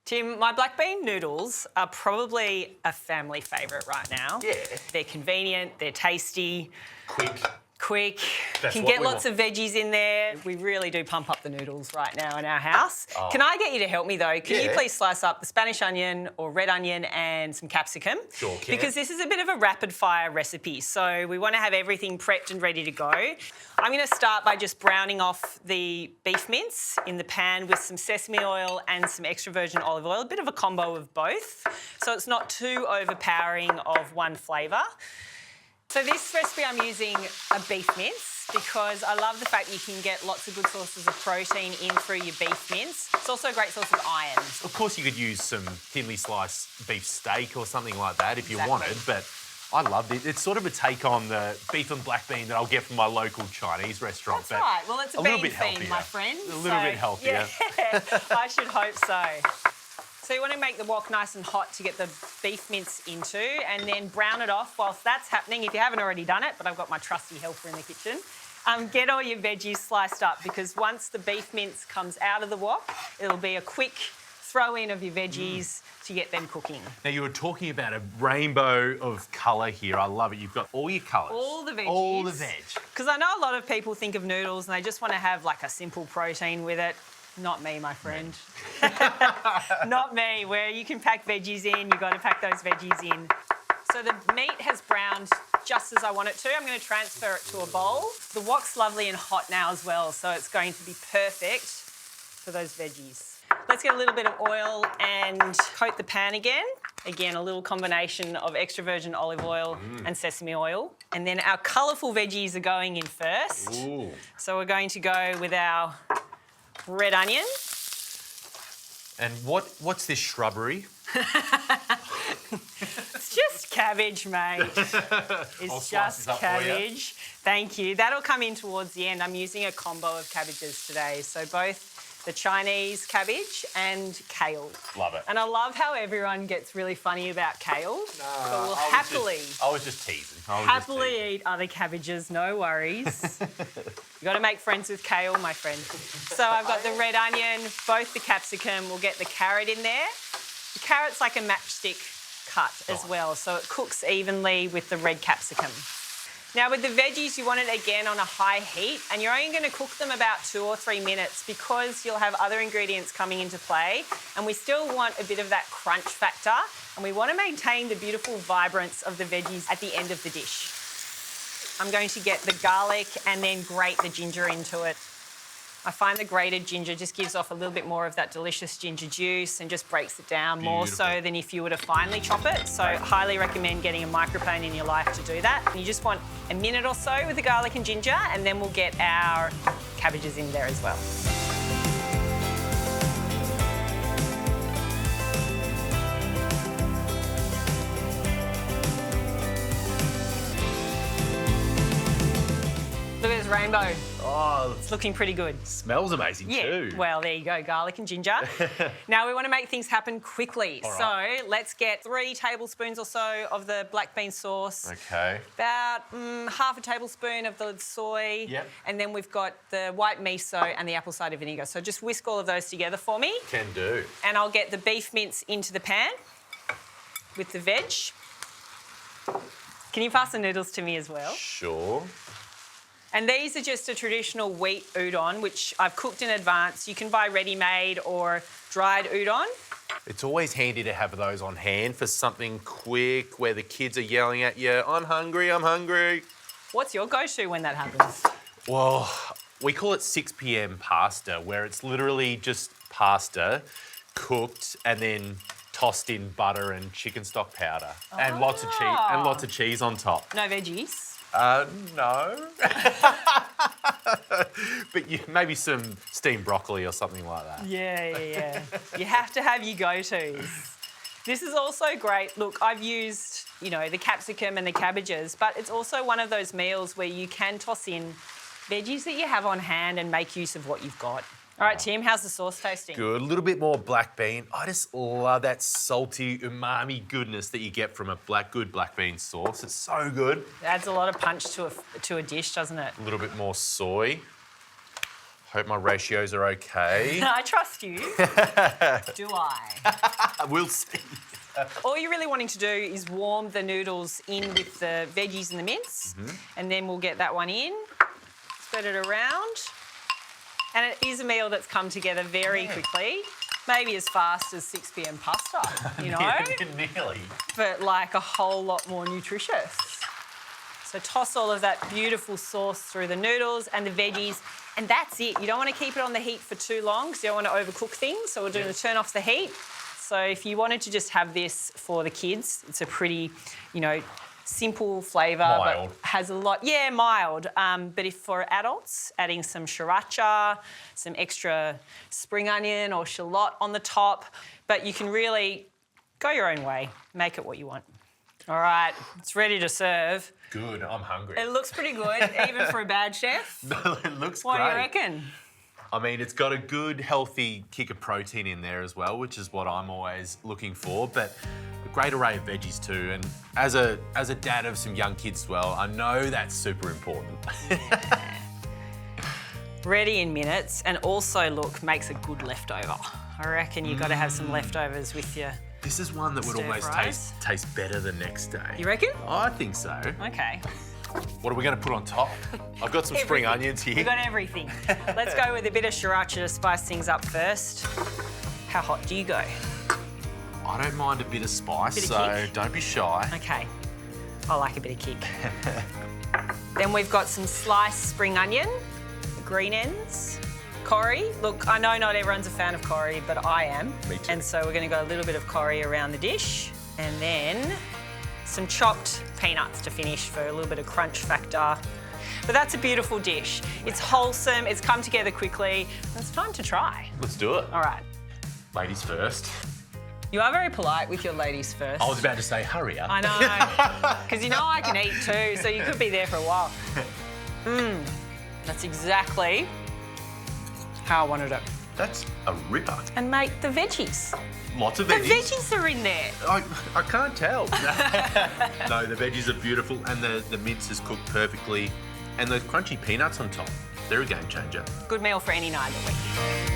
Tim, my black bean noodles are probably a family favourite right now. Yeah. They're convenient, they're tasty. Quick. That's Can what get we lots want. of veggies in there. We really do pump up the noodles right now in our house. Oh. Can I get you to help me though? Can you Yeah. please slice up the Spanish onion or red onion and some capsicum? Sure can. Because this is a bit of a rapid fire recipe, so we want to have everything prepped and ready to go. I'm going to start by just browning off the beef mince in the pan with some sesame oil and some extra virgin olive oil, a bit of a combo of both, so it's not too overpowering of one flavour. So this recipe I'm using a beef mince because I love the fact you can get lots of good sources of protein in through your beef mince. It's also a great source of iron. Of course, you could use some thinly sliced beef steak or something like that if you Exactly. wanted, but I loved it. It's sort of a take on the beef and black bean that I'll get from my local Chinese restaurant. That's right. Well, it's a little bean bit theme, healthier. my friend. A little bit healthier. Yeah, I should hope so. So you want to make the wok nice and hot to get the beef mince into and then brown it off whilst that's happening, if you haven't already done it, but I've got my trusty helper in the kitchen. Get all your veggies sliced up because once the beef mince comes out of the wok, it'll be a quick throw in of your veggies to get them cooking. Now, you were talking about a rainbow of colour here. I love it. You've got all your colours. All the veggies. All the veg. Because I know a lot of people think of noodles and they just want to have like a simple protein with it. Not me, my friend. Not me. Where you can pack veggies in, you've got to pack those veggies in. So the meat has browned just as I want it to. I'm going to transfer it to a bowl. The wok's lovely and hot now as well, so it's going to be perfect for those veggies. Let's get a little bit of oil and coat the pan again. Again, a little combination of extra virgin olive oil and sesame oil. And then our colourful veggies are going in first. Ooh. So we're going to go with our red onion. And what's this shrubbery? It's just cabbage, mate. It's just cabbage. Thank you. That'll come in towards the end. I'm using a combo of cabbages today. So both the Chinese cabbage and kale. Love it. And I love how everyone gets really funny about kale. But we'll happily I was just teasing. eat other cabbages, no worries. You've got to make friends with kale, my friend. So I've got the red onion, both the capsicum. We'll get the carrot in there. The carrot's like a matchstick cut as well, so it cooks evenly with the red capsicum. Now with the veggies, you want it again on a high heat, and you're only going to cook them about 2 or 3 minutes because you'll have other ingredients coming into play, and we still want a bit of that crunch factor, and we want to maintain the beautiful vibrance of the veggies at the end of the dish. I'm going to get the garlic and then grate the ginger into it. I find the grated ginger just gives off a little bit more of that delicious ginger juice and just breaks it down more so than if you were to finely chop it. So I highly recommend getting a microplane in your life to do that. And you just want a minute or so with the garlic and ginger, and then we'll get our cabbages in there as well. Look at this rainbow. Oh, It's looking pretty good. smells amazing too. Well, there you go, garlic and ginger. Now we want to make things happen quickly. All right. So let's get 3 tablespoons or so of the black bean sauce. Okay. About half a tablespoon of the soy. Yep. And then we've got the white miso and the apple cider vinegar. So just whisk all of those together for me. Can do. And I'll get the beef mince into the pan with the veg. Can you pass the noodles to me as well? Sure. And these are just a traditional wheat udon, which I've cooked in advance. You can buy ready-made or dried udon. It's always handy to have those on hand for something quick where the kids are yelling at you, I'm hungry, I'm hungry. What's your go-to when that happens? Well, we call it 6 p.m. pasta, where it's literally just pasta cooked and then tossed in butter and chicken stock powder and lots of cheese on top. No veggies? No. But maybe some steamed broccoli or something like that. Yeah. You have to have your go-tos. This is also great. Look, I've used, the capsicum and the cabbages, but it's also one of those meals where you can toss in veggies that you have on hand and make use of what you've got. All right, Tim, how's the sauce tasting? Good. A little bit more black bean. I just love that salty, umami goodness that you get from a good black bean sauce. It's so good. It adds a lot of punch to a dish, doesn't it? A little bit more soy. Hope my ratios are okay. I trust you. Do I? We'll see. All you're really wanting to do is warm the noodles in with the veggies and the mince, and then we'll get that one in, spread it around. And it is a meal that's come together very quickly, maybe as fast as 6 p.m. pasta, you know? Nearly. But like a whole lot more nutritious. So toss all of that beautiful sauce through the noodles and the veggies, and that's it. You don't want to keep it on the heat for too long because you don't want to overcook things, so we're doing the turn off the heat. So if you wanted to just have this for the kids, it's a pretty, you know, simple flavour. Mild. But has a lot, yeah, mild. But if for adults, adding some sriracha, some extra spring onion or shallot on the top. But you can really go your own way, make it what you want. All right, it's ready to serve. Good, I'm hungry. It looks pretty good, even for a bad chef. No, it looks What great. do you reckon? I mean, it's got a good, healthy kick of protein in there as well, which is what I'm always looking for, but a great array of veggies too. And as a dad of some young kids as well, I know that's super important. Ready in minutes, and also, look, makes a good leftover. I reckon you've got to have some leftovers with you. This is one that would Stir almost fries. taste better the next day. You reckon? I think so. Okay. What are we going to put on top? I've got some spring onions here. We've got everything. Let's go with a bit of sriracha to spice things up first. How hot do you go? I don't mind a bit of spice, Bit of so kick? don't be shy. Okay. I like a bit of kick. Then we've got some sliced spring onion, green ends, cori. Look, I know not everyone's a fan of cori, but I am. Me too. And so we're going to go a little bit of cori around the dish. And then some chopped peanuts to finish for a little bit of crunch factor. But that's a beautiful dish. It's wholesome, it's come together quickly, and it's time to try. Let's do it. All right. Ladies first. You are very polite with your ladies first. I was about to say, hurry up. I know, because you know I can eat too, so you could be there for a while. That's exactly how I wanted it. That's a ripper. And mate, the veggies. Lots of The veggies. veggies are in there. I can't tell. No, the veggies are beautiful and the mince is cooked perfectly. And those crunchy peanuts on top, they're a game changer. Good meal for any night of the week.